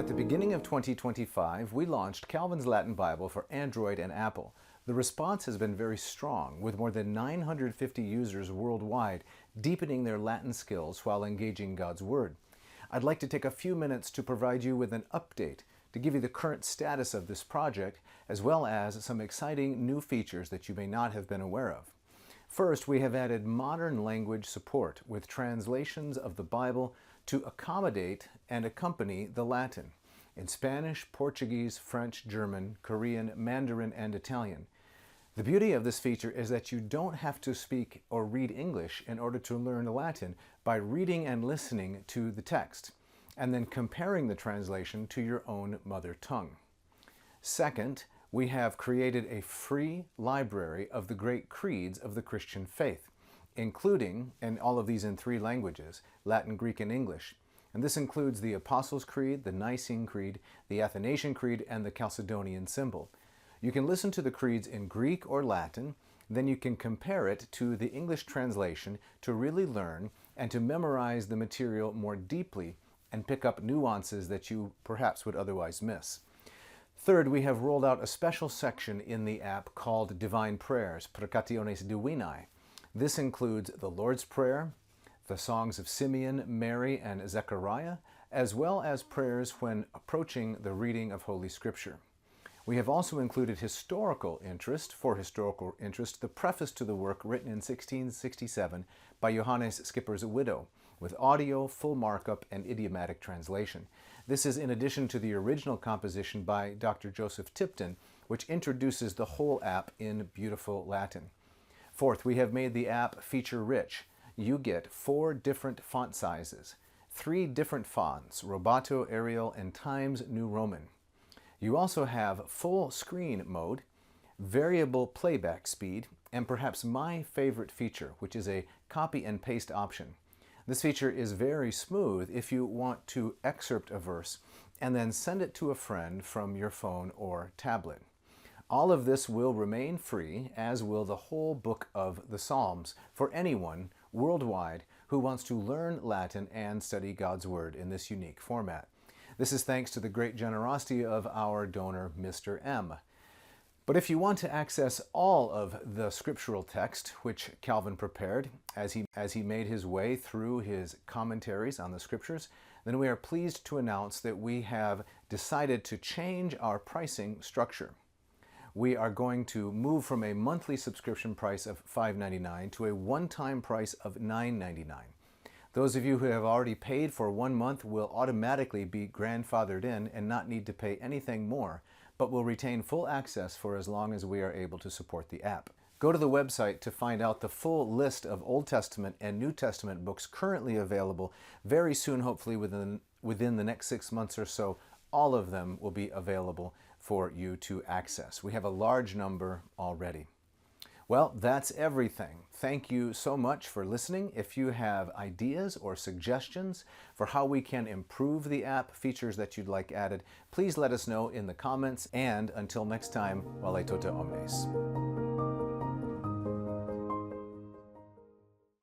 At the beginning of 2025, we launched Calvin's Latin Bible for Android and Apple. The response has been very strong, with more than 950 users worldwide deepening their Latin skills while engaging God's Word. I'd like to take a few minutes to provide you with an update to give you the current status of this project, as well as some exciting new features that you may not have been aware of. First, we have added modern language support with translations of the Bible to accommodate and accompany the Latin in Spanish, Portuguese, French, German, Korean, Mandarin, and Italian. The beauty of this feature is that you don't have to speak or read English in order to learn Latin by reading and listening to the text, and then comparing the translation to your own mother tongue. Second, we have created a free library of the great creeds of the Christian faith, including, and all of these in 3 languages, Latin, Greek, and English. And this includes the Apostles' Creed, the Nicene Creed, the Athanasian Creed, and the Chalcedonian Symbol. You can listen to the creeds in Greek or Latin, then you can compare it to the English translation to really learn and to memorize the material more deeply and pick up nuances that you perhaps would otherwise miss. Third, we have rolled out a special section in the app called Divine Prayers, Precationes Divinae. This includes the Lord's Prayer, the songs of Simeon, Mary, and Zechariah, as well as prayers when approaching the reading of Holy Scripture. We have also included historical interest, the preface to the work written in 1667 by Johannes Skipper's widow, with audio, full markup, and idiomatic translation. This is in addition to the original composition by Dr. Joseph Tipton, which introduces the whole app in beautiful Latin. Fourth, we have made the app feature-rich. You get 4 different font sizes, 3 different fonts, Roboto, Arial, and Times New Roman. You also have full screen mode, variable playback speed, and perhaps my favorite feature, which is a copy and paste option. This feature is very smooth if you want to excerpt a verse and then send it to a friend from your phone or tablet. All of this will remain free, as will the whole book of the Psalms, for anyone worldwide who wants to learn Latin and study God's Word in this unique format. This is thanks to the great generosity of our donor, Mr. M. But if you want to access all of the scriptural text which Calvin prepared as he made his way through his commentaries on the scriptures, then we are pleased to announce that we have decided to change our pricing structure. We are going to move from a monthly subscription price of $5.99 to a one-time price of $9.99. Those of you who have already paid for 1 month will automatically be grandfathered in and not need to pay anything more, but will retain full access for as long as we are able to support the app. Go to the website to find out the full list of Old Testament and New Testament books currently available. Very soon, hopefully within the next 6 months or so, all of them will be available for you to access. We have a large number already. Well, that's everything. Thank you so much for listening. If you have ideas or suggestions for how we can improve the app, features that you'd like added, please let us know in the comments. And until next time, Vale tota omnes.